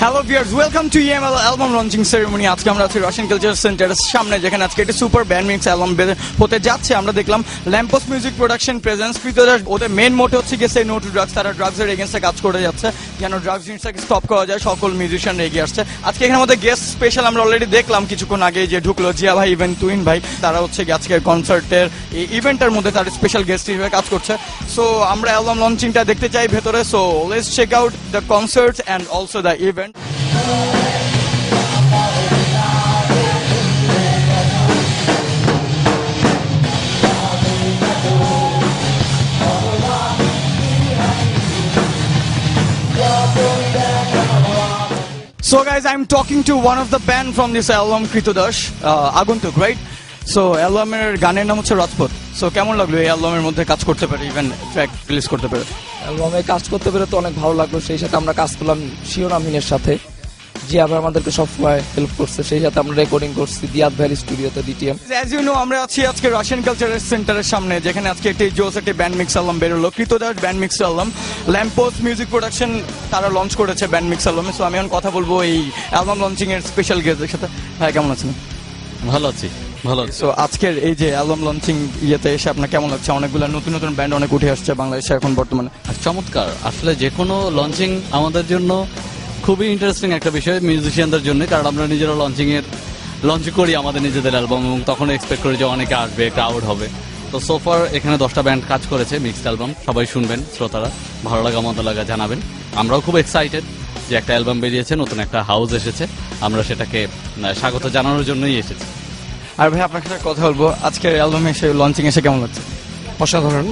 Hello viewers, welcome to ইএমএল album launching ceremony. আজকে আমরা আছি রাশিয়ান কালচার সেন্টারের সামনে, যেখানে আজকে একটি সুপার ব্যান্ড মিক্স অ্যালবাম হতে যাচ্ছে। আমরা দেখলাম ল্যাম্পোস মিউজিক প্রোডাকশন প্রেজেন্স কৃতদাস। ওদের মেন মোটো হচ্ছে গিয়ে সে নো টু ড্রাগস। তারা ড্রাগসের এগেন্স্টে কাজ করে যাচ্ছে, যেন ড্রাগস জিনিসটাকে স্টপ করা যায়। সকল মিউজিশিয়ানরা এগিয়ে আসছে। আজকে এখানে আমাদের গেস্ট স্পেশাল আমরা অলরেডি দেখলাম কিছুক্ষণ আগে যে ঢুকলো, জিয়া ভাই ইভেন তুইন ভাই। তারা হচ্ছে আজকের কনসার্টের এই ইভেন্টের মধ্যে তার স্পেশাল গেস্ট হিসেবে কাজ করছে। সো আমরা অ্যালবাম লঞ্চিংটা দেখতে চাই ভেতরে। So let's check out the concerts and also the event. So guys, I'm talking to one of the band from this album, Kritodash, Aguntuk, right? So অ্যালবামের গানের নাম হচ্ছে রাজপথ। সো কেমন লাগলো এই অ্যালবামের মধ্যে কাজ করতে পারে, ইভেন ট্র্যাক রিলিজ করতে পারে? অ্যালবামে কাজ করতে পেরে তো অনেক ভালো লাগলো। সেই সাথে আমরা কাজ করলাম শিওনামিনের সাথে, যে আবার আমাদেরকে সবসময় হেল্প করছে। সেই সাথে আমরা রেকর্ডিং করছি দিয়াদ ভ্যালি স্টুডিওতে, ডিটিএম। অ্যাজ ইউ নো, আমরা আছি আজকে রাশিয়ান কালচারের সেন্টারের সামনে, যেখানে আজকে একটি জোস একটি ব্যান্ড মিক্স অ্যালবাম বেরোলো, Kritodas band mix album. Lampos music production তারা লঞ্চ করেছে ব্যান্ড মিক্স অ্যালবামে। সো আমি এখন কথা বলবো এই অ্যালবাম লঞ্চিং এর স্পেশাল গেস্টের সাথে। হ্যাঁ, কেমন আছেন? ভালো আছি, ভালো আছি। সো আজকের এই যে অ্যালবাম লঞ্চিং ইয়েতে এসে আপনার কেমন লাগছে? অনেকগুলো নতুন নতুন ব্যান্ড অনেক উঠে আসছে বাংলাদেশে এখন বর্তমানে। চমৎকার। আসলে যে কোনো লঞ্চিং আমাদের জন্য খুবই ইন্টারেস্টিং একটা বিষয় মিউজিশিয়ানদের জন্য, কারণ আমরা নিজেরা লঞ্চ করি আমাদের নিজেদের অ্যালবাম, এবং তখন এক্সপেক্ট করি যে অনেকে আসবে, ক্রাউড হবে। তো সোফার এখানে 10টা ব্যান্ড কাজ করেছে মিক্সড অ্যালবাম। সবাই শুনবেন, শ্রোতারা ভালো লাগা মন্দ লাগা জানাবেন। আমরাও খুব এক্সাইটেড যে একটা অ্যালবাম বেরিয়েছে, নতুন একটা হাউস এসেছে, আমরা সেটাকে স্বাগত জানানোর জন্যই এসেছি। আর ভাই, আপনার সাথে কথা বলবো, আজকের অ্যালবামে এসে লঞ্চিং এসে কেমন লাগছে? অসাধারণ।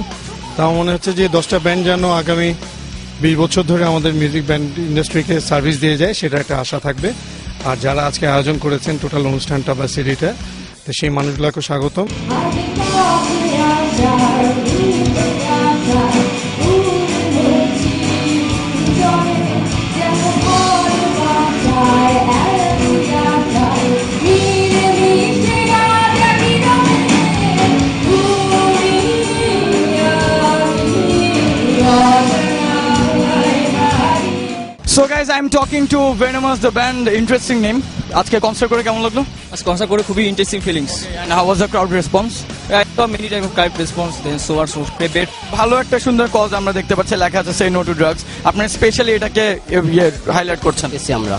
তাও মনে হচ্ছে যে 10টা ব্যান্ড যেন আগামী 20 বছর ধরে আমাদের মিউজিক ব্যান্ড ইন্ডাস্ট্রিকে সার্ভিস দিয়ে যায়, সেটা একটা আশা থাকবে। আর যারা আজকে আয়োজন করেছেন টোটাল অনুষ্ঠানটা বা সিডিটা, তো সেই মানুষগুলোকে স্বাগতম। So guys, I'm talking to Venomous the band. Interesting name. আজকে কনসার্ট করে কেমন লাগলো? কনসার্ট করে খুবই interesting feelings. And how was the crowd response? I saw many type of crowd response, then so are so prepared. ভালো একটা সুন্দর cause আমরা দেখতে পাচ্ছি, লেখা আছে সে নো টু ড্রাগস। আপনারা স্পেশালি এটাকে হাইলাইট করছেন। এসে আমরা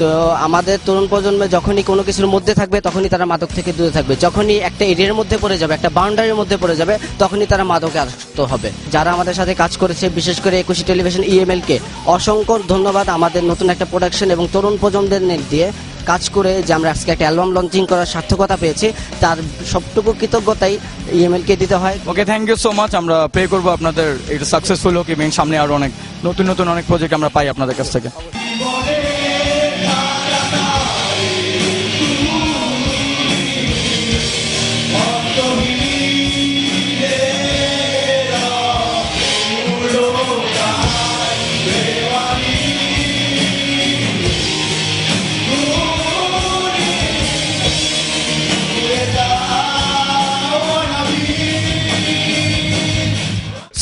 তো আমাদের তরুণ প্রজন্মে যখনই কোনো কিছুর মধ্যে থাকবে তখনই তারা মাদক থেকে দূরে থাকবে। যখনই একটা এরিয়ার মধ্যে পড়ে যাবে, একটা বাউন্ডারির মধ্যে পড়ে যাবে, তখনই তারা মাদকে আসক্ত হবে। যারা আমাদের সাথে কাজ করেছে, বিশেষ করে একুশে টেলিভিশন ইএমএল কে অসংখ্য ধন্যবাদ। আমাদের নতুন একটা প্রোডাকশন এবং তরুণ প্রজন্মদের দিয়ে কাজ করে যে আমরা আজকে একটা অ্যালবাম লঞ্চিং করার সার্থকতা পেয়েছি, তার সবটুকু কৃতজ্ঞতাই ইএমএল কে দিতে হয়। ওকে, থ্যাংক ইউ সো মাচ। আমরা প্রে করবো আপনাদের এটা সাকসেসফুল হোক, এবং সামনে আরো অনেক নতুন নতুন অনেক প্রজেক্ট আমরা পাই আপনাদের কাছ থেকে।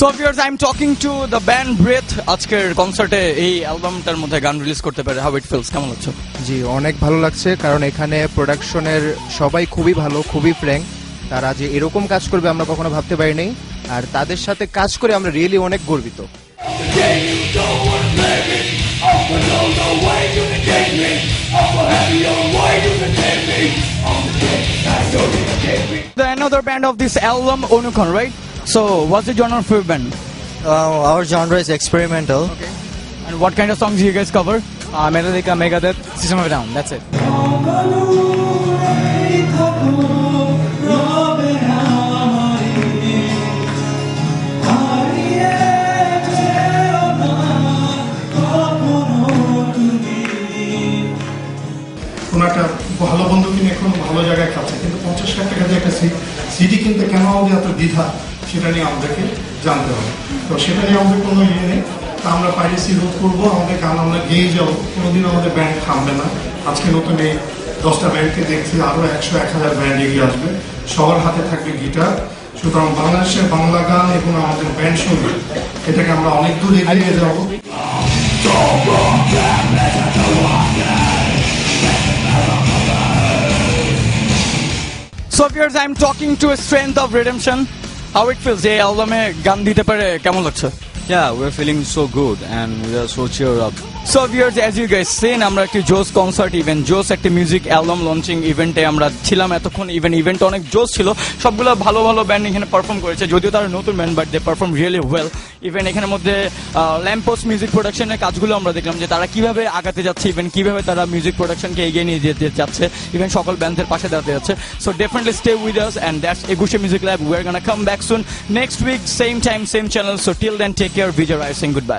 So viewers, I'm talking to the band Breath. আজকের কনসার্টে এই অ্যালবামটার মধ্যে গান রিলিজ করতে পারে, হাউ ইট ফিলস, কেমন লাগছে? জি, অনেক ভালো লাগছে, কারণ এখানে প্রোডাকশনের সবাই খুবই ভালো, খুবই ফ্র্যাঙ্ক। তারা যে এরকম কাজ করবে আমরা কখনো ভাবতে পারি নাই, আর তাদের সাথে কাজ করে আমরা রিয়েলি অনেক গর্বিত। The another band of this album, Onukon, right? So what's the genre of your band? Our genre is experimental. Okay. And what kind of songs do you guys cover? Metallica, Megadeth, System of a Down, that's it. কোনো একটা ভালো বন্ধু কিনে এখন ভালো জায়গায় খাচ্ছে, কিন্তু 50 লাখ টাকা দিয়ে একটা সিডি কিনতে কেন আমাদের এত দ্বিধা, সেটা নিয়ে আমাদেরকে জানতে হবে। তো সেটা নিয়ে আমাদের কোনো ইয়ে নেই। তা আমরা পাইরেসি রোধ করবো, আমাদের গান আমরা গেয়ে যাবো, কোনোদিন আমাদের ব্যান্ড থামবে না। আজকে নতুন এই 10টা ব্যান্ডকে দেখছি, আরও 100-1000 ব্যান্ড এগিয়ে আসবে। সবার হাতে থাকবে গিটার, সুতরাং বাংলাদেশের বাংলা গান এবং আমাদের ব্যান্ড সঙ্গীত এটাকে আমরা অনেক দূর এগিয়ে নিয়ে যাবো। So viewers, I'm talking to a strength of redemption. How it feels? এই অ্যালবামে গান দিতে পারে কেমন লাগছে? Yeah, we're feeling so good and we are so cheered up. So viewers, as you guys seen, আমরা একটি জোস কনসার্ট ইভেন্ট, জোস একটা মিউজিক অ্যালবাম লঞ্চিং ইভেন্টে আমরা ছিলাম এতক্ষণ। ইভেন্ট অনেক জোস ছিল, সবগুলো ভালো ভালো ব্যান্ড এখানে পারফর্ম করেছে, যদিও তারা নতুন band, but they perform really well. Even এখানের মধ্যে ল্যাম্পপোস্ট মিউজিক প্রোডাকশনের কাজগুলো আমরা দেখলাম যে তারা কিভাবে আগাতে যাচ্ছে, ইভেন কিভাবে তারা মিউজিক প্রোডাকশনকে এগিয়ে নিয়ে যেতে যাচ্ছে, ইভেন সকল ব্যান্ডের পাশে দাঁড়াতে যাচ্ছে। So definitely stay with us and that's Ekushe music lab. We are gonna come back soon next week, same time, same channel. So till then take care, Bijoy Roy Singh, good by.